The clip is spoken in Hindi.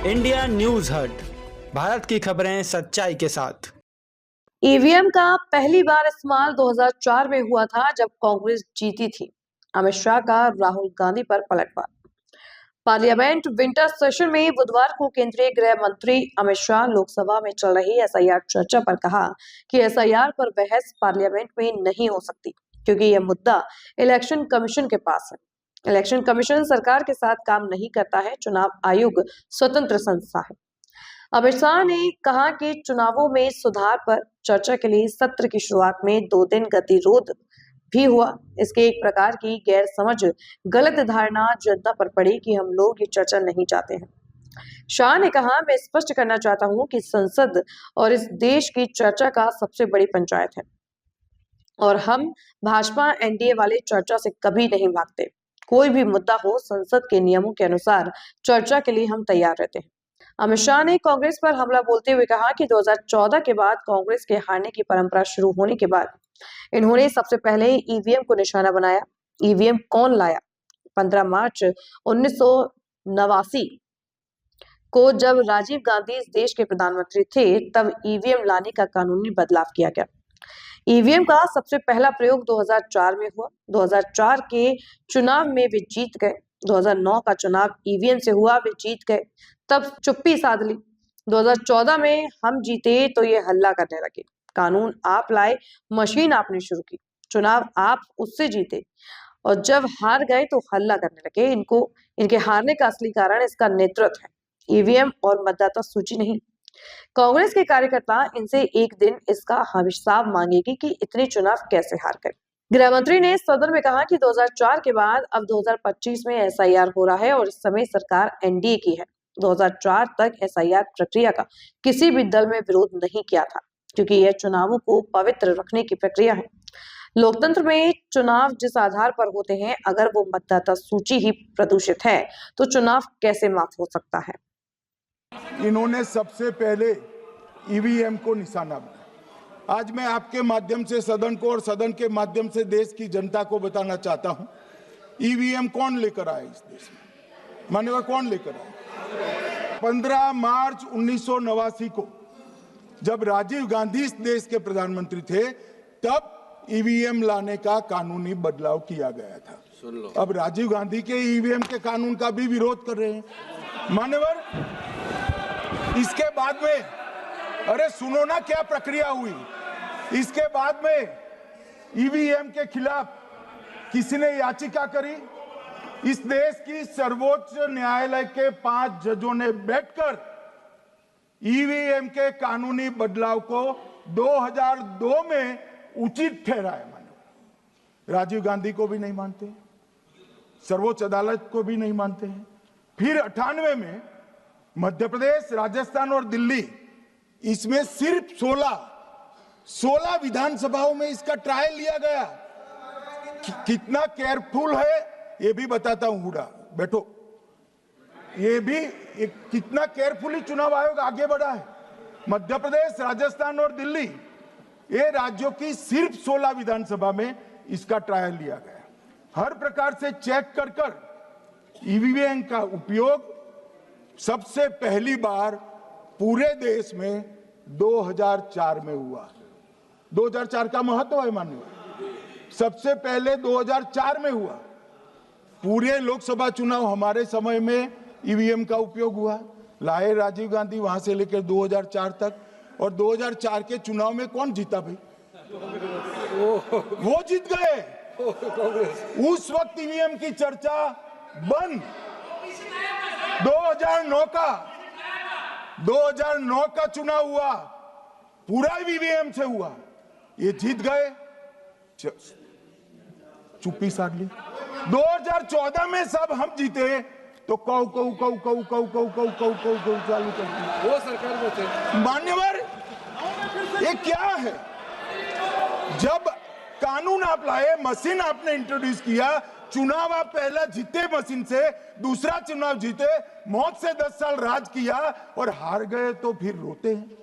इंडिया न्यूज हट, भारत की खबरें सच्चाई के साथ। ईवीएम का पहली बार इस्तेमाल 2004 में हुआ था जब कांग्रेस जीती थी। अमित शाह का राहुल गांधी पर पलटवार। पार्लियामेंट विंटर सेशन में बुधवार को केंद्रीय गृह मंत्री अमित शाह लोकसभा में चल रही एसआईआर चर्चा पर कहा कि एसआईआर पर बहस पार्लियामेंट में नहीं हो सकती क्योंकि यह मुद्दा इलेक्शन कमीशन के पास है। इलेक्शन कमीशन सरकार के साथ काम नहीं करता है। चुनाव आयोग स्वतंत्र संस्था है। अमित शाह ने कहा कि चुनावों में सुधार पर चर्चा के लिए सत्र की शुरुआत में 2 दिन गतिरोध भी हुआ। इसके एक प्रकार की गैर समझ, गलत धारणा जनता पर पड़ी कि हम लोग ये चर्चा नहीं चाहते हैं। शाह ने कहा, मैं स्पष्ट करना चाहता हूं कि संसद और इस देश की चर्चा का सबसे बड़ी पंचायत है और हम भाजपा एनडीए वाले चर्चा से कभी नहीं भागते। कोई भी मुद्दा हो, संसद के नियमों के अनुसार चर्चा के लिए हम तैयार रहते हैं। अमित शाह ने कांग्रेस पर हमला बोलते हुए कहा कि 2014 के बाद कांग्रेस के हारने की परंपरा शुरू होने के बाद इन्होंने सबसे पहले ईवीएम को निशाना बनाया। ईवीएम कौन लाया? 15 मार्च 1989 को जब राजीव गांधी इस देश के प्रधानमंत्री थे, तब ईवीएम लाने का कानूनी बदलाव किया गया। ईवीएम का सबसे पहला प्रयोग 2004 में हुआ। 2004 के चुनाव में वे जीत गए। 2009 का चुनाव ईवीएम से हुआ, वे जीत गए, तब चुप्पी साध ली। 2014 में हम जीते तो ये हल्ला करने लगे। कानून आप लाए, मशीन आपने शुरू की, चुनाव आप उससे जीते और जब हार गए तो हल्ला करने लगे। इनके हारने का असली कारण इसका नेतृत्व है, ईवीएम और मतदाता सूची नहीं। कांग्रेस के कार्यकर्ता इनसे एक दिन इसका हिसाब मांगेगी कि इतने चुनाव कैसे हार गए। गृह मंत्री ने सदन में कहा कि 2004 के बाद अब 2025 में एसआईआर हो रहा है और इस समय सरकार एनडीए की है। 2004 तक एसआईआर प्रक्रिया का किसी भी दल में विरोध नहीं किया था क्योंकि यह चुनावों को पवित्र रखने की प्रक्रिया है। लोकतंत्र में चुनाव जिस आधार पर होते हैं, अगर वो मतदाता सूची ही प्रदूषित है तो चुनाव कैसे माफ हो सकता है? इन्होंने सबसे पहले ईवीएम को निशाना बनाया। आज मैं आपके माध्यम से सदन को और सदन के माध्यम से देश की जनता को बताना चाहता हूं, ईवीएम कौन लेकर आया इस देश में? मान्यवर, कौन लेकर आया? 15 मार्च 1989 को जब राजीव गांधी इस देश के प्रधानमंत्री थे, तब ईवीएम लाने का कानूनी बदलाव किया गया था। सुन लो, अब राजीव गांधी के ईवीएम के कानून का भी विरोध कर रहे हैं मान्यवर। इसके बाद में, अरे सुनो ना क्या प्रक्रिया हुई। इसके बाद में ईवीएम के खिलाफ किसी ने याचिका करी। इस देश की सर्वोच्च न्यायालय के 5 जजों ने बैठकर ईवीएम के कानूनी बदलाव को 2002 में उचित ठहराया। मानो राजीव गांधी को भी नहीं मानते, सर्वोच्च अदालत को भी नहीं मानते हैं। फिर 98 में मध्य प्रदेश, राजस्थान और दिल्ली, इसमें सिर्फ 16 विधानसभाओं में इसका ट्रायल लिया गया। कितना केयरफुल है ये भी बताता हूं। हुडा बैठो, ये भी कितना केयरफुली चुनाव आयोग आगे बढ़ा है। मध्य प्रदेश, राजस्थान और दिल्ली, ये राज्यों की सिर्फ 16 विधानसभा में इसका ट्रायल लिया गया। हर प्रकार से चेक कर ईवीएम का उपयोग सबसे पहली बार पूरे देश में 2004 में हुआ। 2004 का महत्व है माननीय, सबसे पहले 2004 में हुआ। पूरे लोकसभा चुनाव हमारे समय में ईवीएम का उपयोग हुआ। लाए राजीव गांधी, वहां से लेकर 2004 तक। और 2004 के चुनाव में कौन जीता भाई? वो जीत गए। उस वक्त ईवीएम की चर्चा बंद। 2009 का चुनाव हुआ, पूरा ईवीएम से हुआ, ये जीत गए, चुप्पी साध ली। 2014 में सब हम जीते तो कौ चालू कर दी। वो सरकार में थे मान्यवर। ये क्या है? जब कानून आप लाए, मशीन आपने इंट्रोड्यूस किया, चुनाव आप पहला जीते मशीन से, दूसरा चुनाव जीते, मौत से 10 साल राज किया और हार गए तो फिर रोते हैं।